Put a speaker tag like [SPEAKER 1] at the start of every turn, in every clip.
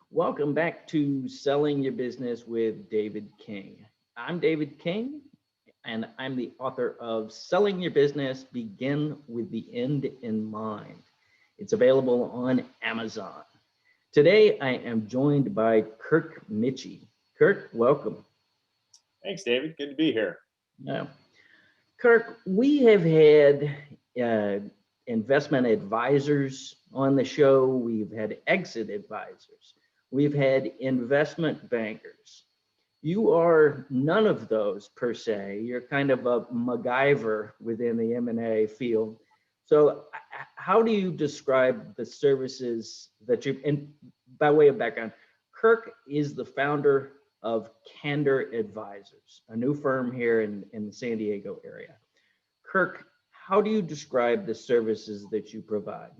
[SPEAKER 1] Welcome back to Selling Your Business with David King. I'm David King, and I'm the author of Selling Your Business, Begin with the End in Mind. It's available on Amazon. Today, I am joined by Kirk Michie. Kirk, welcome.
[SPEAKER 2] Thanks, David. Good to be here.
[SPEAKER 1] Now, Kirk, we have had investment advisors on the show. We've had exit advisors. We've had investment bankers. You are none of those per se. You're kind of a MacGyver within the M&A field. So how do you describe the services that you, and by way of background, Kirk is the founder of Candor Advisors, a new firm here in the San Diego area. Kirk, how do you describe the services that you provide?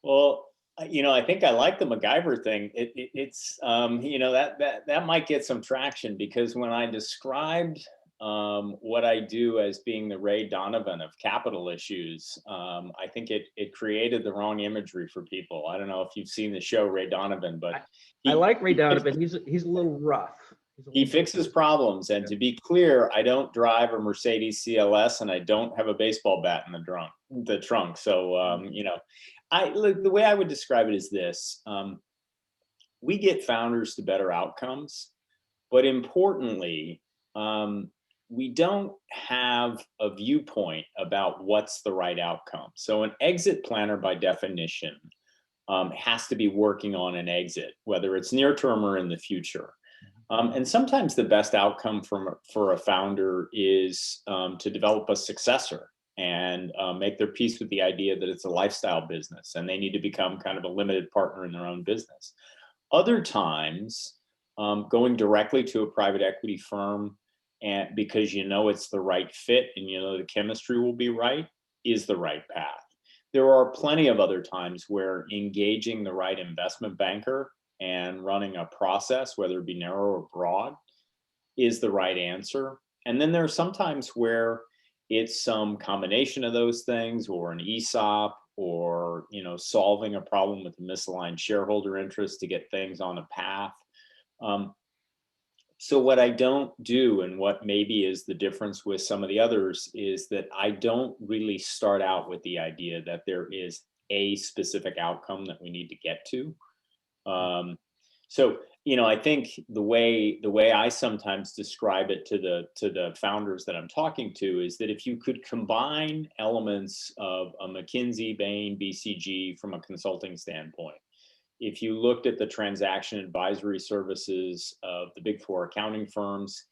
[SPEAKER 2] Well, I think I like the MacGyver thing. It's that might get some traction because when I described what I do as being the Ray Donovan of capital issues, I think it created the wrong imagery for people. I don't know if you've seen the show Ray Donovan, but
[SPEAKER 1] I like Ray Donovan. He's a little rough.
[SPEAKER 2] He fixes problems, and to be clear, I don't drive a Mercedes CLS, and I don't have a baseball bat in the trunk. So the way I would describe it is this: we get founders to better outcomes, but importantly, we don't have a viewpoint about what's the right outcome. So an exit planner, by definition, has to be working on an exit, whether it's near term or in the future. And sometimes the best outcome for a founder is to develop a successor and make their peace with the idea that it's a lifestyle business and they need to become kind of a limited partner in their own business. Other times, going directly to a private equity firm and because it's the right fit and the chemistry will be right is the right path. There are plenty of other times where engaging the right investment banker and running a process, whether it be narrow or broad, is the right answer. And then there are some times where it's some combination of those things, or an ESOP, or solving a problem with a misaligned shareholder interest to get things on a path. So what I don't do, and what maybe is the difference with some of the others, is that I don't really start out with the idea that there is a specific outcome that we need to get to. I think the way I sometimes describe it to the founders that I'm talking to is that if you could combine elements of a McKinsey, Bain, BCG from a consulting standpoint, if you looked at the transaction advisory services of the big four accounting firms,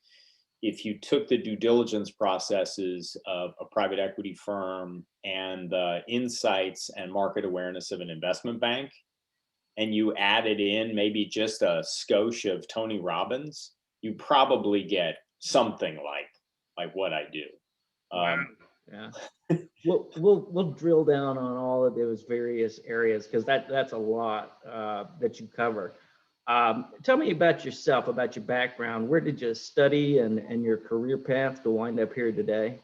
[SPEAKER 2] if you took the due diligence processes of a private equity firm and the insights and market awareness of an investment bank, and you added in maybe just a skosh of Tony Robbins, you probably get something like what I do.
[SPEAKER 1] Wow. Yeah. We'll drill down on all of those various areas because that's a lot that you cover. Tell me about yourself, about your background. Where did you study and your career path to wind up here today?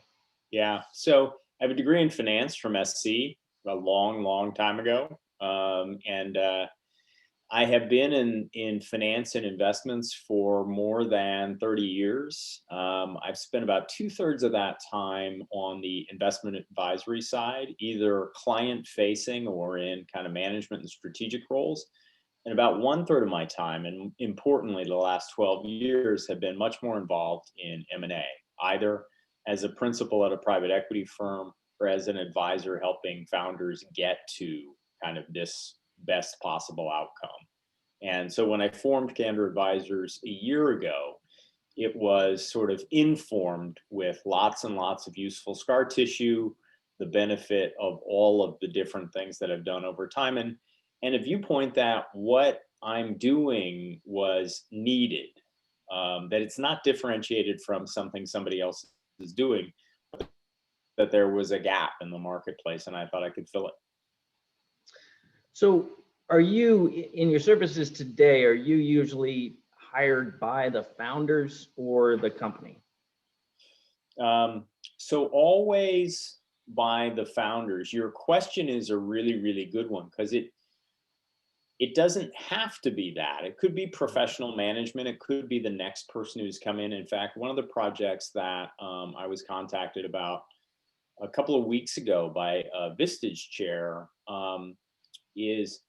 [SPEAKER 2] Yeah, so I have a degree in finance from SC a long time ago, and I have been in finance and investments for more than 30 years. I've spent about 2/3 of that time on the investment advisory side, either client facing or in kind of management and strategic roles. And about 1/3 of my time, and importantly, the last 12 years, have been much more involved in M&A, either as a principal at a private equity firm or as an advisor helping founders get to kind of this best possible outcome. And so when I formed Candor Advisors a year ago, it was sort of informed with lots and lots of useful scar tissue, the benefit of all of the different things that I've done over time, and a viewpoint that what I'm doing was needed, that it's not differentiated from something somebody else is doing, that there was a gap in the marketplace and I thought I could fill it.
[SPEAKER 1] So are you, in your services today, are you usually hired by the founders or the company?
[SPEAKER 2] So always by the founders. Your question is a really good one because it doesn't have to be that. It could be professional management. It could be the next person who's come in. In fact, one of the projects that I was contacted about a couple of weeks ago by a Vistage chair is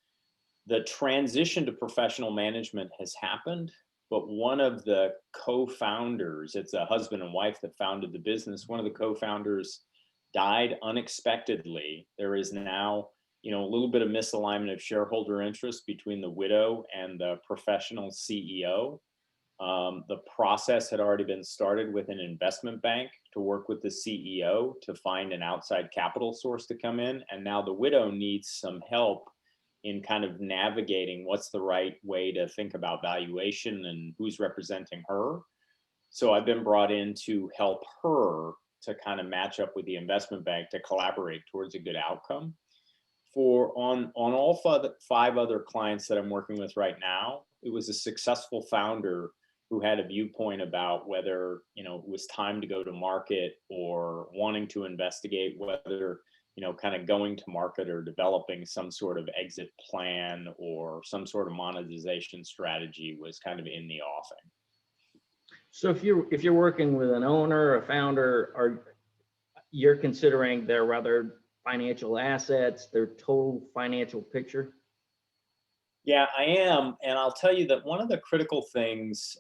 [SPEAKER 2] the transition to professional management has happened, but one of the co-founders, it's a husband and wife that founded the business, one of the co-founders died unexpectedly. There is now, a little bit of misalignment of shareholder interest between the widow and the professional CEO. The process had already been started with an investment bank to work with the CEO to find an outside capital source to come in. And now the widow needs some help in kind of navigating what's the right way to think about valuation and who's representing her. So I've been brought in to help her to kind of match up with the investment bank to collaborate towards a good outcome. On all five other clients that I'm working with right now, it was a successful founder who had a viewpoint about whether, it was time to go to market or wanting to investigate whether, kind of going to market or developing some sort of exit plan or some sort of monetization strategy was kind of in the offing.
[SPEAKER 1] So if you're working with an owner, a founder, you're considering their rather financial assets, their total financial picture?
[SPEAKER 2] Yeah, I am. And I'll tell you that one of the critical things,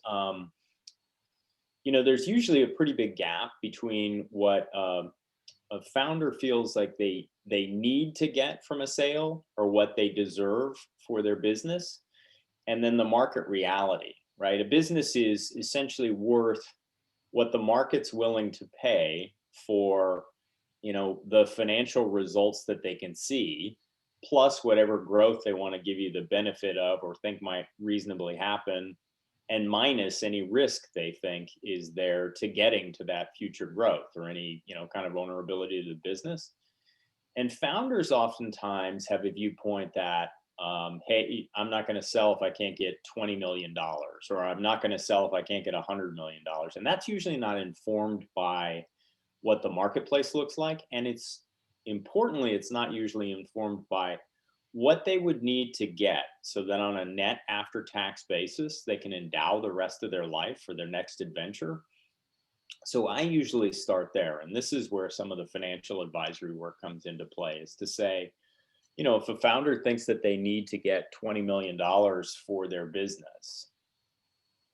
[SPEAKER 2] there's usually a pretty big gap between what a founder feels like they need to get from a sale or what they deserve for their business, and then the market reality, right? A business is essentially worth what the market's willing to pay for, the financial results that they can see, plus whatever growth they want to give you the benefit of or think might reasonably happen, and minus any risk they think is there to getting to that future growth or any, kind of vulnerability to the business. And founders oftentimes have a viewpoint that, hey, I'm not going to sell if I can't get $20 million, or I'm not going to sell if I can't get $100 million. And that's usually not informed by what the marketplace looks like. And importantly, it's not usually informed by what they would need to get so that on a net after tax basis, they can endow the rest of their life for their next adventure. So I usually start there. And this is where some of the financial advisory work comes into play, is to say, if a founder thinks that they need to get $20 million for their business,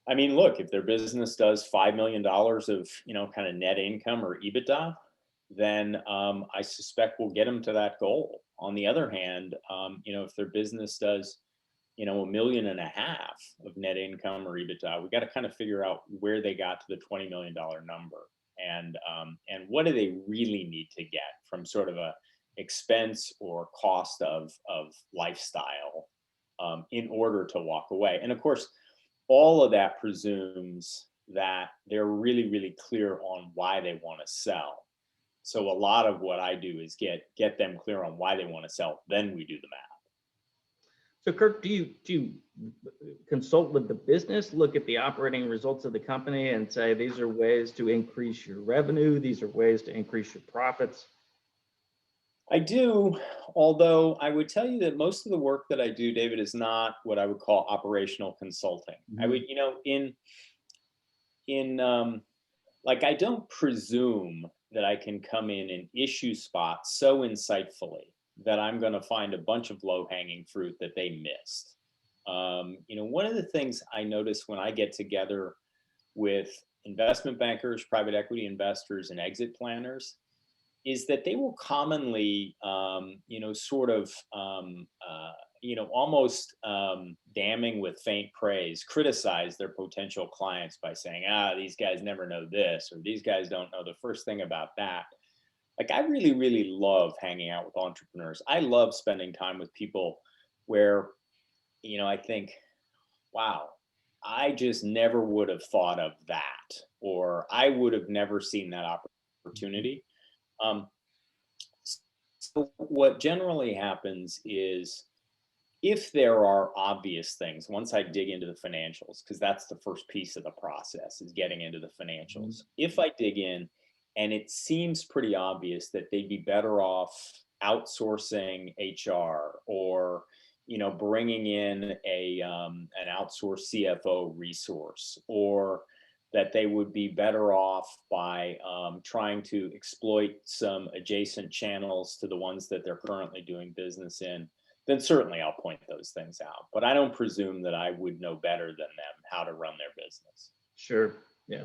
[SPEAKER 2] I mean, look, if their business does $5 million of, kind of net income or EBITDA, then I suspect we'll get them to that goal. On the other hand, if their business does, $1.5 million of net income or EBITDA, we got to kind of figure out where they got to the $20 million number, and what do they really need to get from sort of a expense or cost of lifestyle in order to walk away. And of course, all of that presumes that they're really, really clear on why they want to sell. So a lot of what I do is get them clear on why they want to sell. Then we do the math.
[SPEAKER 1] So Kirk, do you consult with the business, look at the operating results of the company and say, these are ways to increase your revenue, these are ways to increase your profits?
[SPEAKER 2] I do, although I would tell you that most of the work that I do, David, is not what I would call operational consulting. Mm-hmm. I would, like, I don't presume that I can come in and issue spots so insightfully that I'm going to find a bunch of low-hanging fruit that they missed. One of the things I notice when I get together with investment bankers, private equity investors, and exit planners is that they will commonly, almost damning with faint praise, criticize their potential clients by saying, these guys never know this, or these guys don't know the first thing about that. Like, I really, really love hanging out with entrepreneurs. I love spending time with people where, I think, wow, I just never would have thought of that, or I would have never seen that opportunity. So what generally happens is, if there are obvious things, once I dig into the financials, because that's the first piece of the process, is getting into the financials. Mm-hmm. If I dig in and it seems pretty obvious that they'd be better off outsourcing HR or, bringing in an outsourced CFO resource, or that they would be better off by trying to exploit some adjacent channels to the ones that they're currently doing business in, then certainly I'll point those things out. But I don't presume that I would know better than them how to run their business.
[SPEAKER 1] Sure. Yeah.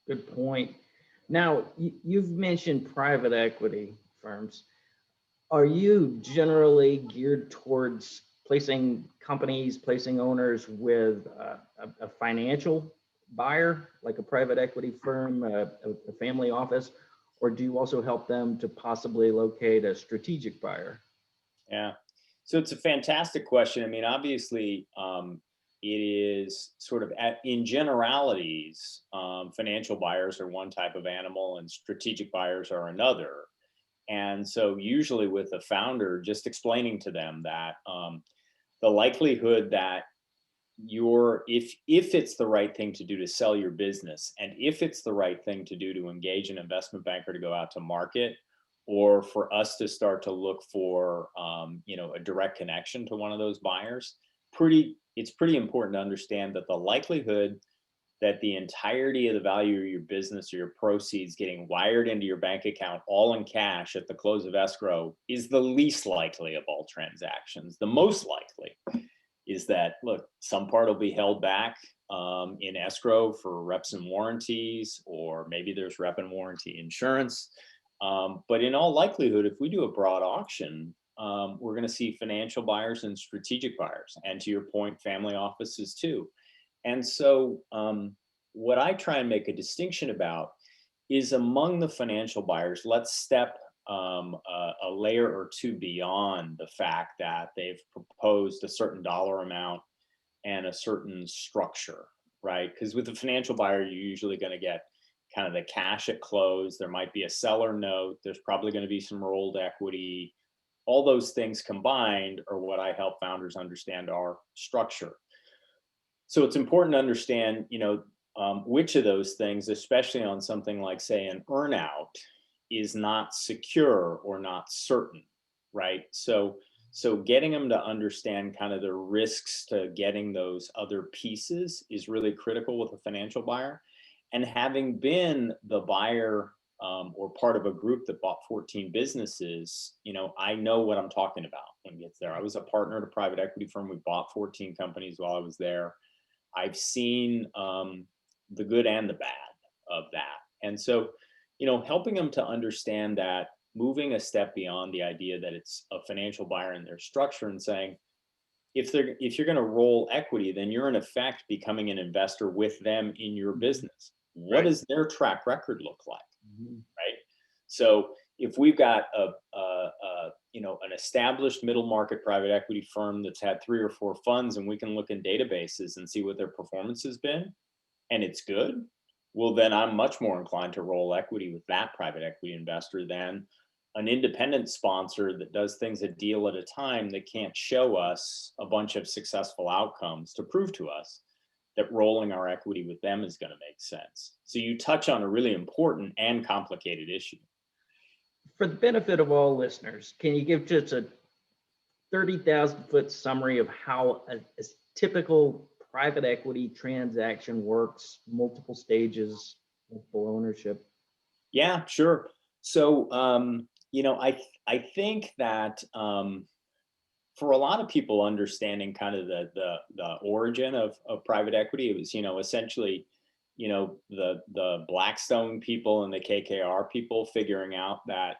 [SPEAKER 1] Good point. Now, you've mentioned private equity firms. Are you generally geared towards placing owners with a financial buyer, like a private equity firm, a family office, or do you also help them to possibly locate a strategic buyer?
[SPEAKER 2] Yeah. So it's a fantastic question. I mean, obviously, it is sort of in generalities, financial buyers are one type of animal and strategic buyers are another. And so usually with a founder, just explaining to them that the likelihood that if it's the right thing to do to sell your business, and if it's the right thing to do to engage an investment banker to go out to market, or for us to start to look for a direct connection to one of those buyers, it's pretty important to understand that the likelihood that the entirety of the value of your business or your proceeds getting wired into your bank account all in cash at the close of escrow is the least likely of all transactions. The most likely is that, look, some part will be held back in escrow for reps and warranties, or maybe there's rep and warranty insurance. But in all likelihood, if we do a broad auction, we're going to see financial buyers and strategic buyers, and to your point, family offices too. And so what I try and make a distinction about is among the financial buyers, let's step a layer or two beyond the fact that they've proposed a certain dollar amount and a certain structure, right? Because with a financial buyer, you're usually going to get kind of the cash at close. There might be a seller note. There's probably going to be some rolled equity. All those things combined are what I help founders understand our structure. So it's important to understand, which of those things, especially on something like, say, an earnout, is not secure or not certain, right? So getting them to understand kind of the risks to getting those other pieces is really critical with a financial buyer. And having been the buyer or part of a group that bought 14 businesses, I know what I'm talking about when it gets there. I was a partner at a private equity firm. We bought 14 companies while I was there. I've seen the good and the bad of that. And so, helping them to understand that, moving a step beyond the idea that it's a financial buyer in their structure, and saying, if you're going to roll equity, then you're in effect becoming an investor with them in your business. What does their track record look like? Right? So if we've got an established middle market private equity firm that's had 3 or 4 funds, and we can look in databases and see what their performance has been, and it's good, well, then I'm much more inclined to roll equity with that private equity investor than an independent sponsor that does things a deal at a time that can't show us a bunch of successful outcomes to prove to us that rolling our equity with them is going to make sense. So you touch on a really important and complicated issue.
[SPEAKER 1] For the benefit of all listeners, can you give just a 30,000-foot summary of how a typical private equity transaction works, multiple stages, multiple ownership?
[SPEAKER 2] Yeah, sure. So, I think that for a lot of people, understanding kind of the origin of private equity, it was, essentially, the Blackstone people and the KKR people figuring out that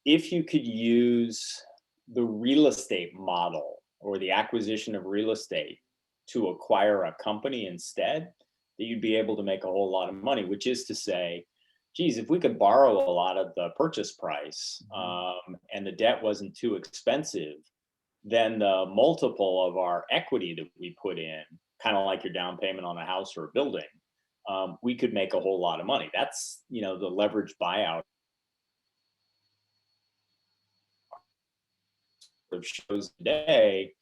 [SPEAKER 2] if you could use the real estate model or the acquisition of real estate to acquire a company instead, that you'd be able to make a whole lot of money, which is to say, geez, if we could borrow a lot of the purchase price and the debt wasn't too expensive, then the multiple of our equity that we put in, kind of like your down payment on a house or a building, we could make a whole lot of money. That's, the leveraged buyout of shows today,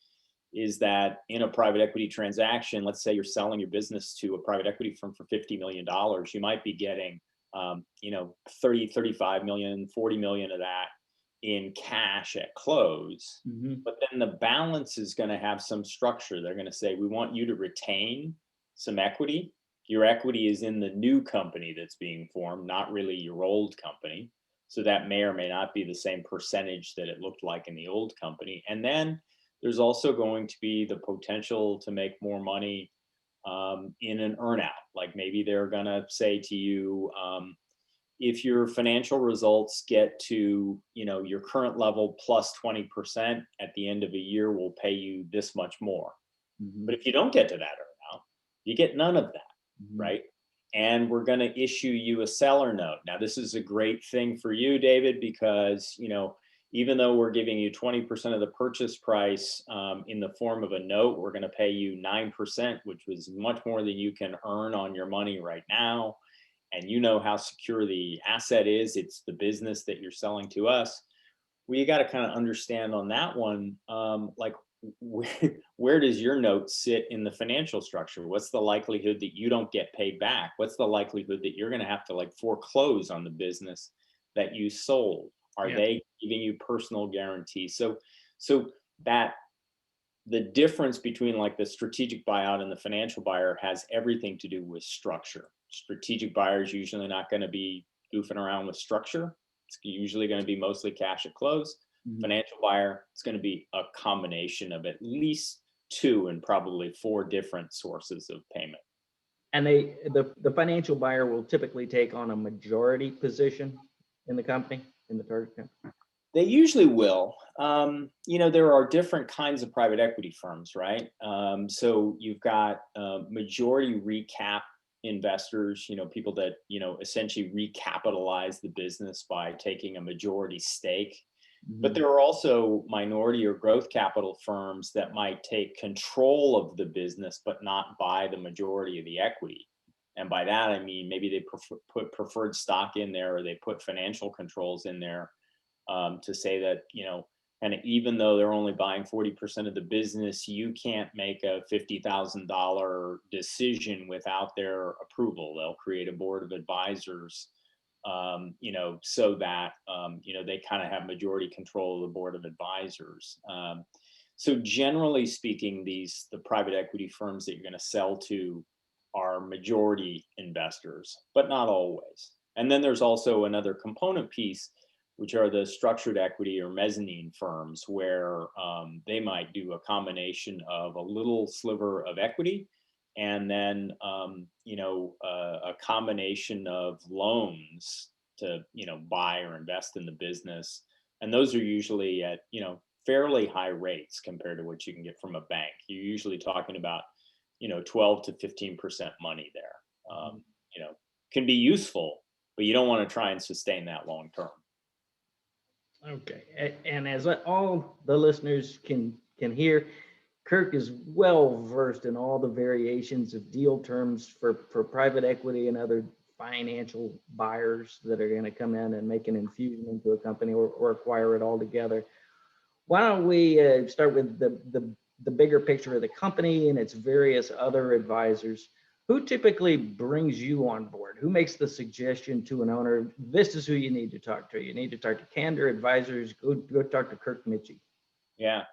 [SPEAKER 2] is that in a private equity transaction, let's say you're selling your business to a private equity firm for $50 million, you might be getting 30, 35 million, 40 million of that in cash at close,
[SPEAKER 1] Mhm.
[SPEAKER 2] but then the balance is going to have some structure. They're going to say, we want you to retain some equity. Your equity is in the new company that's being formed, not really your old company. So that may or may not be the same percentage that it looked like in the old company. And then there's also going to be the potential to make more money in an earnout. Like maybe they're going to say to you, if your financial results get to, your current level plus 20% at the end of a year, we'll pay you this much more.
[SPEAKER 1] Mhm.
[SPEAKER 2] But if you don't get to that earnout, you get none of that,
[SPEAKER 1] Mhm.
[SPEAKER 2] right? And we're going to issue you a seller note. Now, this is a great thing for you, David, because, even though we're giving you 20% of the purchase price in the form of a note, we're going to pay you 9%, which was much more than you can earn on your money right now. And you know how secure the asset is. It's the business that you're selling to us. Well, you got to kind of understand on that one, like where does your note sit in the financial structure? What's the likelihood that you don't get paid back? What's the likelihood that you're going to have to like foreclose on the business that you sold? Are
[SPEAKER 1] Yeah.
[SPEAKER 2] they giving you personal guarantees? So that the difference between like the strategic buyout and the financial buyer has everything to do with structure. Strategic buyer is usually not going to be goofing around with structure. It's usually going to be mostly cash at close.
[SPEAKER 1] Mhm.
[SPEAKER 2] Financial buyer, it's going to be a combination of at least 2 and probably 4 different sources of payment.
[SPEAKER 1] And the financial buyer will typically take on a majority position in the company, in the target company.
[SPEAKER 2] They usually will. There are different kinds of private equity firms, right? So you've got majority recap investors, people that, essentially recapitalize the business by taking a majority stake. But
[SPEAKER 1] Mhm.
[SPEAKER 2] there are also minority or growth capital firms that might take control of the business, but not buy the majority of the equity. And by that, I mean, maybe they put preferred stock in there, or they put financial controls in there to say that, and even though they're only buying 40% of the business, you can't make a $50,000 decision without their approval. They'll create a board of advisors, so that, they kind of have majority control of the board of advisors. So generally speaking, the private equity firms that you're going to sell to are majority investors, but not always. And then there's also another component piece, which are the structured equity or mezzanine firms, where they might do a combination of a little sliver of equity and then a combination of loans to buy or invest in the business. And those are usually at fairly high rates compared to what you can get from a bank. You're usually talking about 12 to 15% money there. Can be useful, but you don't want to try and sustain that long term.
[SPEAKER 1] Okay. And as all the listeners can hear, Kirk is well versed in all the variations of deal terms for private equity and other financial buyers that are going to come in and make an infusion into a company or acquire it altogether. Why don't we start with the bigger picture of the company and its various other advisors? Who typically brings you on board? Who makes the suggestion to an owner? This is who you need to talk to. You need to talk to Candor Advisors. Go talk to Kirk Michie.
[SPEAKER 2] Yeah.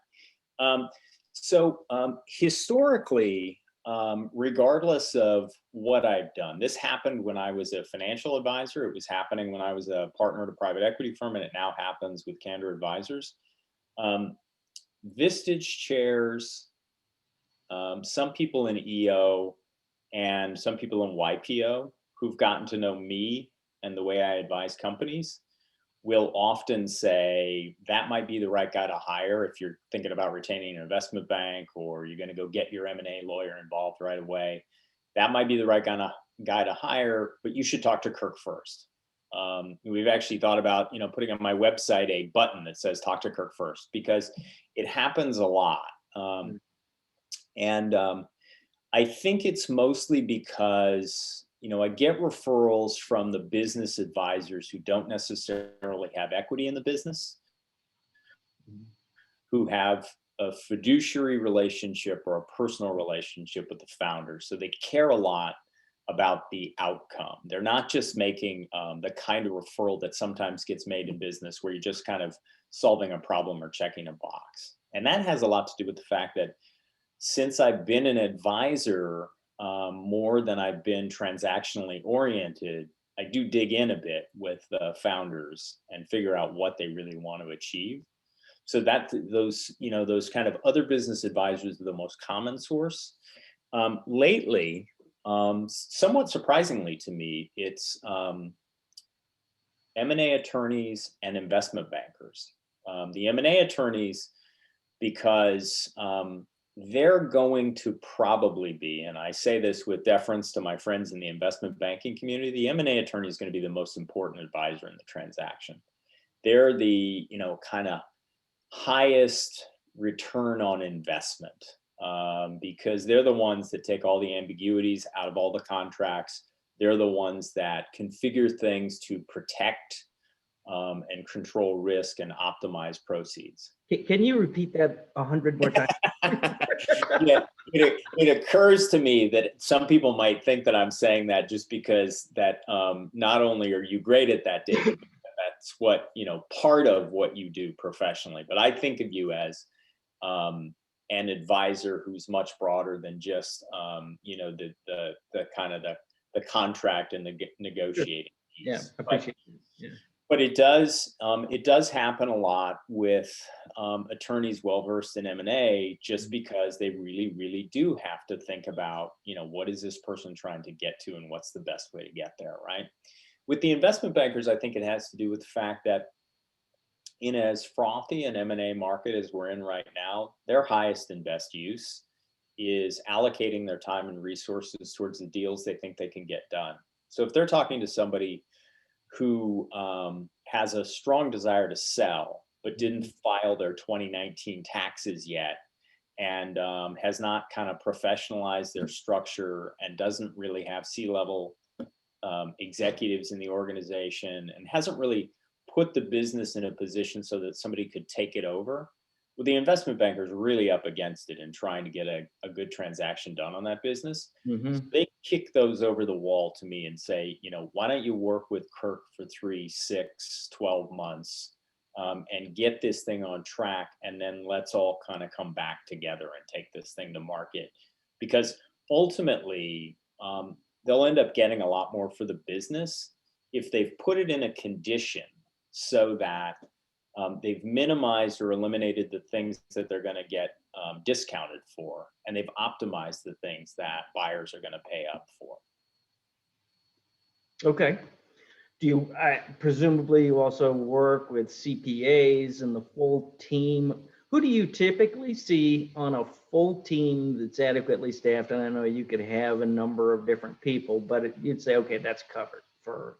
[SPEAKER 2] So historically, regardless of what I've done, this happened when I was a financial advisor. It was happening when I was a partner at a private equity firm, and it now happens with Candor Advisors. Vistage chairs, some people in EO, and some people in YPO who've gotten to know me and the way I advise companies will often say that might be the right guy to hire if you're thinking about retaining an investment bank, or you're going to go get your M&A lawyer involved right away. That might be the right guy to hire, but you should talk to Kirk first. We've actually thought about putting on my website a button that says talk to Kirk first, because it happens a lot. And I think it's mostly because, I get referrals from the business advisors who don't necessarily have equity in the business, who have a fiduciary relationship or a personal relationship with the founder. So they care a lot about the outcome. They're not just making the kind of referral that sometimes gets made in business where you're just kind of solving a problem or checking a box. And that has a lot to do with the fact that since I've been an advisor more than I've been transactionally oriented, I do dig in a bit with the founders and figure out what they really want to achieve. So that those kind of other business advisors are the most common source. Lately, somewhat surprisingly to me, it's M&A attorneys and investment bankers. The M&A attorneys, because they're going to probably be, and I say this with deference to my friends in the investment banking community, the M&A attorney is going to be the most important advisor in the transaction. They're the, kind of highest return on investment because they're the ones that take all the ambiguities out of all the contracts. They're the ones that configure things to protect and control risk and optimize proceeds.
[SPEAKER 1] Can you repeat that 100 more times?
[SPEAKER 2] Yeah, it occurs to me that some people might think that I'm saying that just because that not only are you great at that, David, but that's what, part of what you do professionally. But I think of you as an advisor who's much broader than just, the kind of the contract and the negotiating piece.
[SPEAKER 1] Yeah, appreciate it. Yeah.
[SPEAKER 2] But it does happen a lot with attorneys well-versed in M&A just because they really, really do have to think about, what is this person trying to get to and what's the best way to get there, right? With the investment bankers, I think it has to do with the fact that in as frothy an M&A market as we're in right now, their highest and best use is allocating their time and resources towards the deals they think they can get done. So if they're talking to somebody who has a strong desire to sell, but didn't file their 2019 taxes yet, and has not kind of professionalized their structure and doesn't really have C-level executives in the organization and hasn't really put the business in a position so that somebody could take it over. Well, the investment bankers are really up against it and trying to get a good transaction done on that business.
[SPEAKER 1] Mm-hmm.
[SPEAKER 2] So they kick those over the wall to me and say, why don't you work with Kirk for 3, 6, 12 months and get this thing on track, and then let's all kind of come back together and take this thing to market. Because ultimately, they'll end up getting a lot more for the business if they've put it in a condition so that they've minimized or eliminated the things that they're going to get discounted for, and they've optimized the things that buyers are going to pay up for.
[SPEAKER 1] Okay. Do you presumably you also work with CPAs and the full team? Who do you typically see on a full team that's adequately staffed? And I know you could have a number of different people, but you'd say, okay, that's covered for.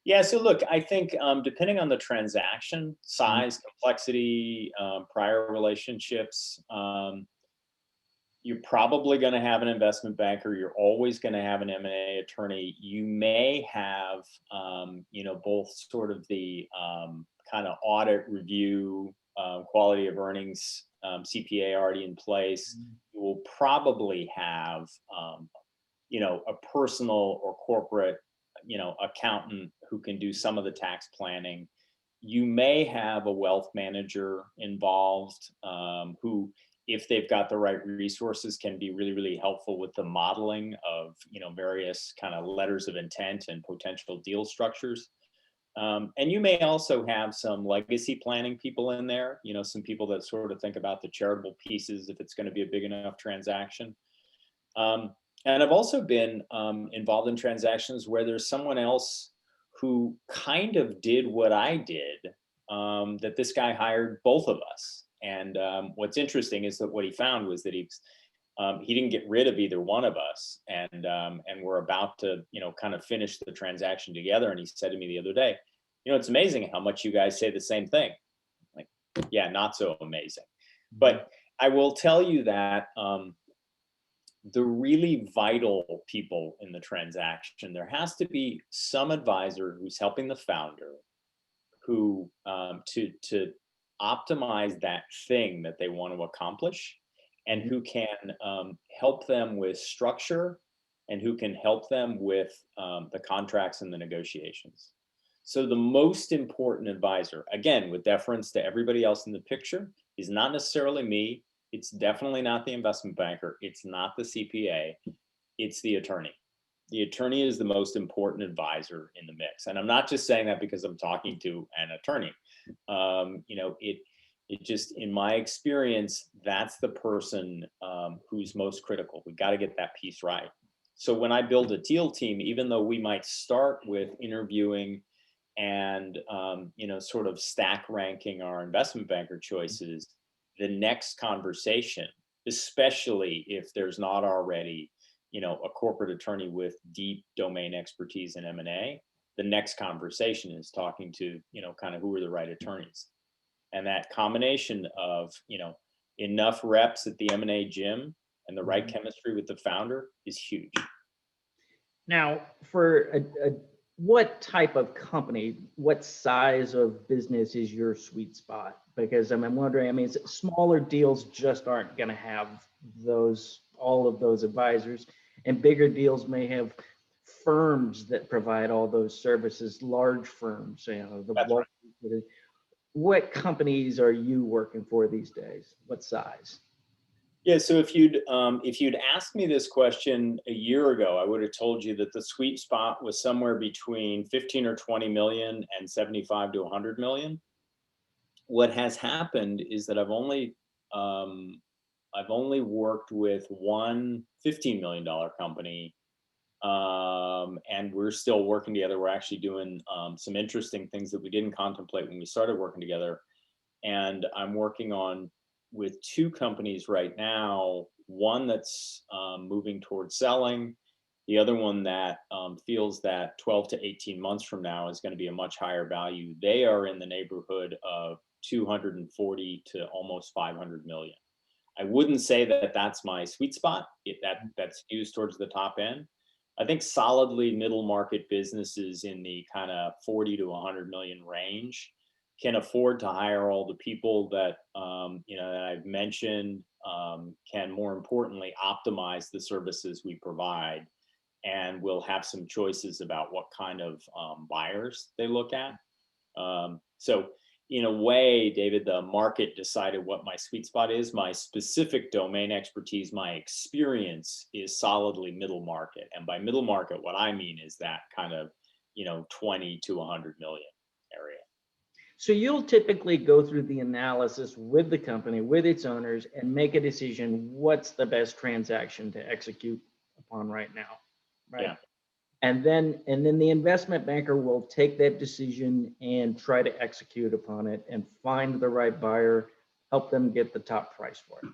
[SPEAKER 2] Yeah. So look, I think depending on the transaction, size, complexity, prior relationships, you're probably going to have an investment banker. You're always going to have an M&A attorney. You may have, both sort of the kind of audit review, quality of earnings, CPA already in place. You will probably have, a personal or corporate, accountant who can do some of the tax planning. You may have a wealth manager involved who, if they've got the right resources, can be really, really helpful with the modeling of, various kind of letters of intent and potential deal structures. And you may also have some legacy planning people in there, some people that sort of think about the charitable pieces if it's going to be a big enough transaction. And I've also been involved in transactions where there's someone else who kind of did what I did, that this guy hired both of us. And what's interesting is that what he found was that he didn't get rid of either one of us. And we're about to, kind of finish the transaction together. And he said to me the other day, it's amazing how much you guys say the same thing. Like, yeah, not so amazing. But I will tell you that the really vital people in the transaction, there has to be some advisor who's helping the founder who to optimize that thing that they want to accomplish, and who can help them with structure and who can help them with the contracts and the negotiations. So the most important advisor, again, with deference to everybody else in the picture, is not necessarily me. It's definitely not the investment banker. It's not the CPA. It's the attorney. The attorney is the most important advisor in the mix. And I'm not just saying that because I'm talking to an attorney. It just, in my experience, that's the person who's most critical. We got to get that piece right. So when I build a deal team, even though we might start with interviewing and sort of stack ranking our investment banker choices, the next conversation, especially if there's not already a corporate attorney with deep domain expertise in M&A, the next conversation is talking to kind of who are the right attorneys. And that combination of enough reps at the M&A gym and the right chemistry with the founder is huge.
[SPEAKER 1] Now, for what type of company, what size of business is your sweet spot? Because I'm wondering, smaller deals just aren't going to have all of those advisors, and bigger deals may have firms that provide all those services, large firms,
[SPEAKER 2] That's right.
[SPEAKER 1] What companies are you working for these days? What size?
[SPEAKER 2] Yeah, so if you'd asked me this question a year ago, I would have told you that the sweet spot was somewhere between 15 or 20 million and 75 to 100 million. What has happened is that I've only worked with one $15 million company, and we're still working together. We're actually doing some interesting things that we didn't contemplate when we started working together. And I'm working on with two companies right now, one that's moving towards selling, the other one that feels that 12 to 18 months from now is going to be a much higher value. They are in the neighborhood of 240 to almost 500 million. I wouldn't say that that's my sweet spot. That skews towards the top end. I think solidly middle market businesses in the kind of 40 to 100 million range can afford to hire all the people that that I've mentioned, can more importantly optimize the services we provide, and will have some choices about what kind of buyers they look at. So in a way, David, the market decided what my sweet spot is. My specific domain expertise, my experience is solidly middle market. And by middle market, what I mean is that kind of 20 to 100 million area.
[SPEAKER 1] So you'll typically go through the analysis with the company, with its owners, and make a decision what's the best transaction to execute upon right now, right?
[SPEAKER 2] Yeah.
[SPEAKER 1] And then the investment banker will take that decision and try to execute upon it and find the right buyer, help them get the top price for it.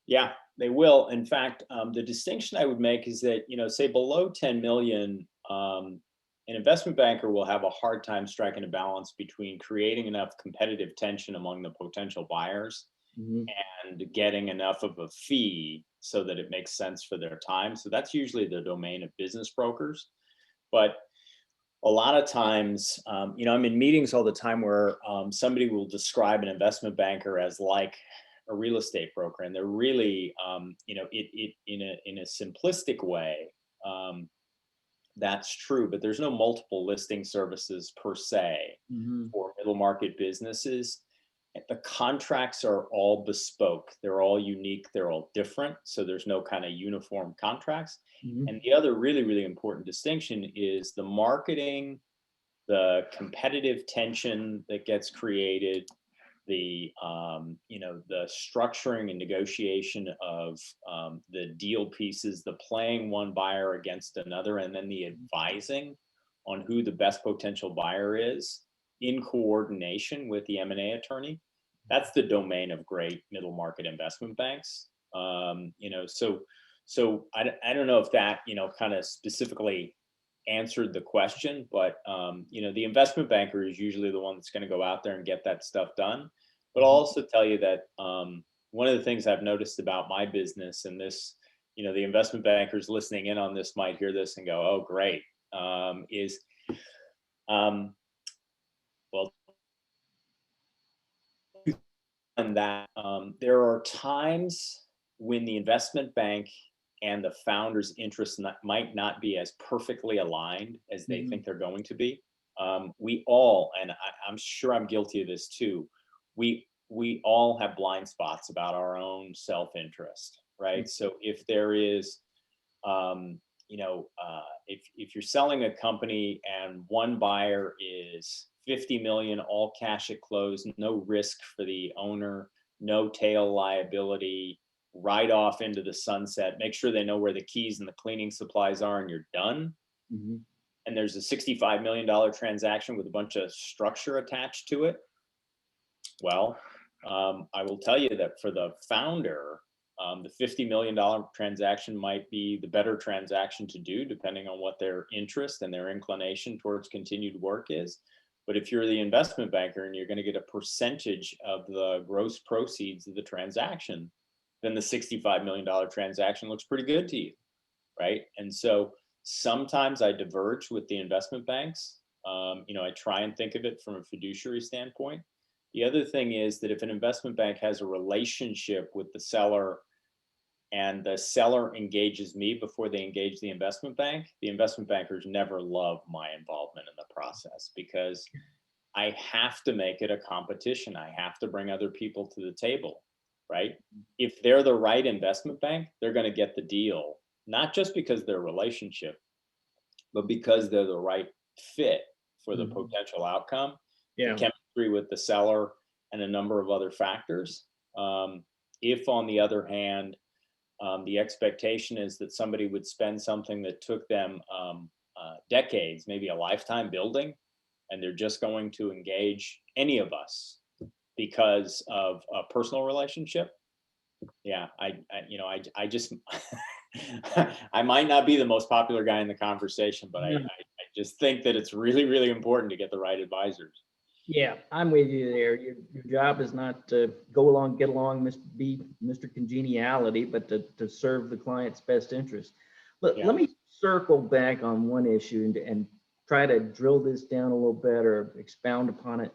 [SPEAKER 2] Yeah, they will. In fact, the distinction I would make is that, say below 10 million, an investment banker will have a hard time striking a balance between creating enough competitive tension among the potential buyers and getting enough of a fee so that it makes sense for their time. So that's usually the domain of business brokers. But a lot of times, I'm in meetings all the time where somebody will describe an investment banker as like a real estate broker, and they're really, in a simplistic way, that's true. But there's no multiple listing services per se for middle market businesses. The contracts are all bespoke. They're all unique. They're all different. So there's no kind of uniform contracts. And the other really, really important distinction is the marketing, the competitive tension that gets created, the the structuring and negotiation of the deal pieces, the playing one buyer against another, and then the advising on who the best potential buyer is in coordination with the M&A attorney. That's the domain of great middle market investment banks. So I don't know if that kind of specifically answered the question, but the investment banker is usually the one that's going to go out there and get that stuff done. But I'll also tell you that one of the things I've noticed about my business, and this, the investment bankers listening in on this might hear this and go, "Oh, great," is well, and that there are times when the investment bank and the founder's interests might not be as perfectly aligned as they think they're going to be. We all, and I'm sure I'm guilty of this too, we all have blind spots about our own self-interest, right? So if there is, if you're selling a company and one buyer is 50 million all cash at close, no risk for the owner, no tail liability, right off into the sunset, make sure they know where the keys and the cleaning supplies are, and you're done. And there's a $65 million transaction with a bunch of structure attached to it. Well, I will tell you that for the founder, the $50 million transaction might be the better transaction to do, depending on what their interest and their inclination towards continued work is. But if you're the investment banker and you're going to get a percentage of the gross proceeds of the transaction, then the $65 million transaction looks pretty good to you, right? And so sometimes I diverge with the investment banks. I try and think of it from a fiduciary standpoint. The other thing is that if an investment bank has a relationship with the seller and the seller engages me before they engage the investment bankers never love my involvement in the process, because I have to make it a competition. I have to bring other people to the table, right? If they're the right investment bank, they're going to get the deal, not just because of their relationship, but because they're the right fit for the potential outcome, the chemistry with the seller, and a number of other factors. If, on the other hand, the expectation is that somebody would spend something that took them decades, maybe a lifetime building, and they're just going to engage any of us because of a personal relationship. Yeah, I just, I might not be the most popular guy in the conversation, but I just think that it's really, really important to get the right advisors.
[SPEAKER 1] Yeah, I'm with you there. Your job is not to go along, get along, be Mr. Congeniality, but to serve the client's best interest. Let me circle back on one issue and try to drill this down a little bit or expound upon it.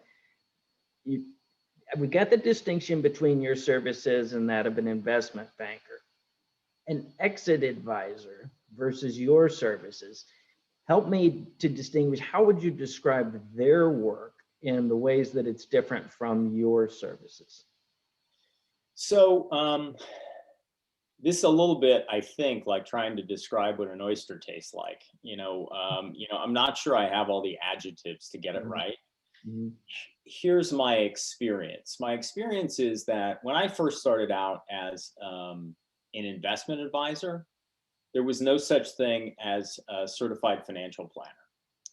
[SPEAKER 1] We got the distinction between your services and that of an investment banker. An exit advisor versus your services. Help me to distinguish, how would you describe their work in the ways that it's different from your services?
[SPEAKER 2] So this is a little bit, I think, like trying to describe what an oyster tastes like. I'm not sure I have all the adjectives to get it right. Here's my experience. My experience is that when I first started out as an investment advisor, there was no such thing as a certified financial planner.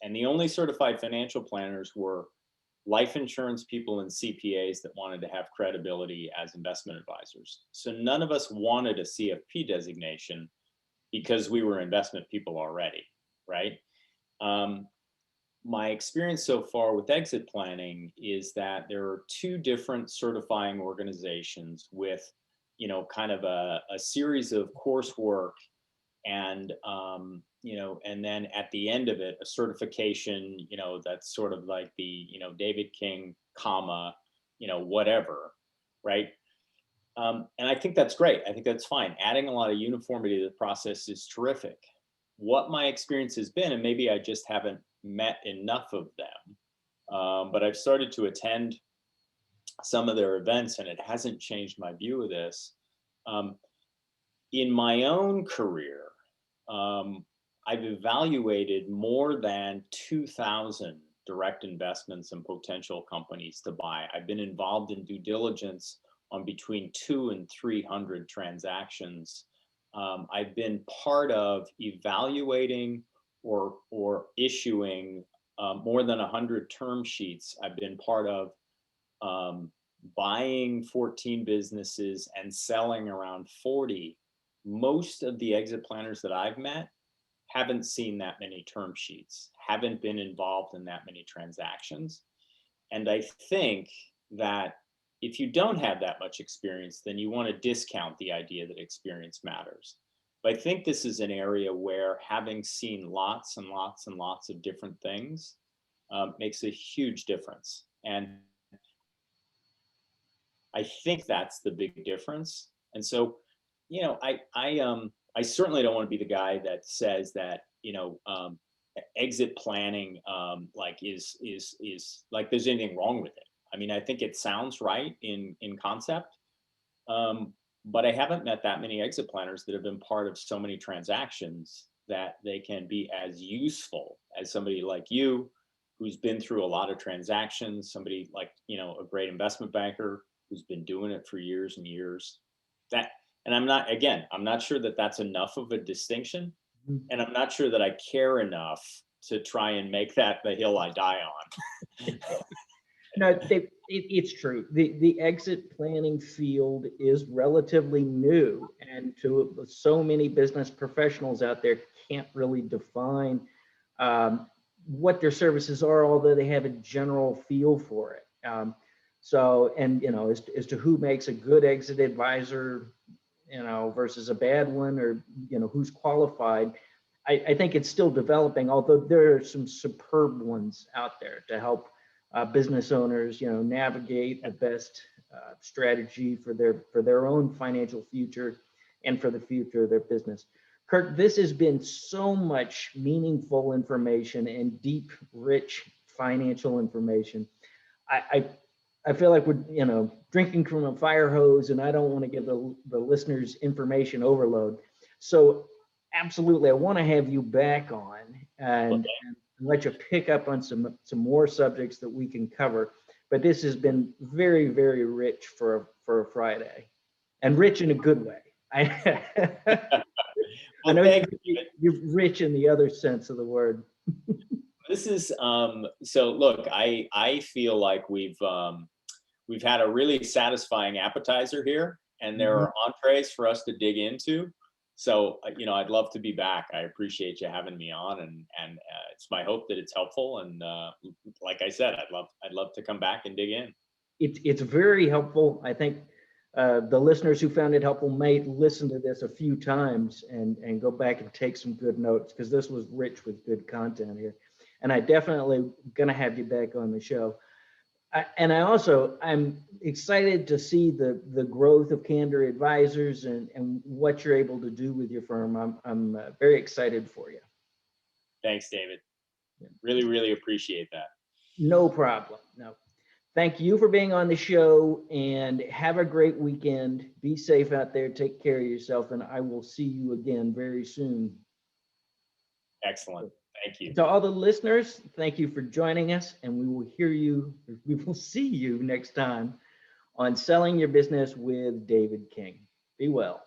[SPEAKER 2] And the only certified financial planners were life insurance people and CPAs that wanted to have credibility as investment advisors. So none of us wanted a CFP designation because we were investment people already, right? My experience so far with exit planning is that there are two different certifying organizations with, kind of a series of coursework and and then at the end of it, a certification, that's sort of like the, David King, comma, whatever, right? And I think that's great. I think that's fine. Adding a lot of uniformity to the process is terrific. What my experience has been, and maybe I just haven't met enough of them, but I've started to attend some of their events, and it hasn't changed my view of this. In my own career, I've evaluated more than 2,000 direct investments and potential companies to buy. I've been involved in due diligence on between 200 and 300 transactions. I've been part of evaluating or issuing more than 100 term sheets. I've been part of buying 14 businesses and selling around 40. Most of the exit planners that I've met haven't seen that many term sheets, haven't been involved in that many transactions. And I think that if you don't have that much experience, then you want to discount the idea that experience matters. But I think this is an area where having seen lots and lots and lots of different things makes a huge difference. And I think that's the big difference. And so, I certainly don't want to be the guy that says that, exit planning, like is like there's anything wrong with it. I mean, I think it sounds right in concept, but I haven't met that many exit planners that have been part of so many transactions that they can be as useful as somebody like you, who's been through a lot of transactions, somebody like, a great investment banker who's been doing it for years and years. That, and I'm not sure that that's enough of a distinction. And I'm not sure that I care enough to try and make that the hill I die on.
[SPEAKER 1] No, it's true. The exit planning field is relatively new, and to so many business professionals out there can't really define what their services are, although they have a general feel for it. So, and as to who makes a good exit advisor, versus a bad one, or who's qualified, I think it's still developing. Although there are some superb ones out there to help business owners, navigate the best strategy for their own financial future and for the future of their business. Kirk, this has been so much meaningful information and deep, rich financial information. I feel like we're, drinking from a fire hose, and I don't want to give the listeners information overload. So absolutely, I want to have you back on and let you pick up on some more subjects that we can cover. But this has been very, very rich for a Friday, and rich in a good way. I know you're rich in the other sense of the word.
[SPEAKER 2] This is so. Look, I feel like we've had a really satisfying appetizer here, and there are entrees for us to dig into. So, I'd love to be back. I appreciate you having me on, and it's my hope that it's helpful. And like I said, I'd love to come back and dig in.
[SPEAKER 1] It's very helpful. I think the listeners who found it helpful may listen to this a few times and go back and take some good notes, because this was rich with good content here. And I definitely gonna have you back on the show. I'm excited to see the growth of Candor Advisors and what you're able to do with your firm. I'm very excited for you.
[SPEAKER 2] Thanks, David. Really, really appreciate that.
[SPEAKER 1] No problem. No. Thank you for being on the show, and have a great weekend. Be safe out there. Take care of yourself, and I will see you again very soon.
[SPEAKER 2] Excellent. Thank you.
[SPEAKER 1] To all the listeners, thank you for joining us, and we will see you next time on Selling Your Business with David King. Be well.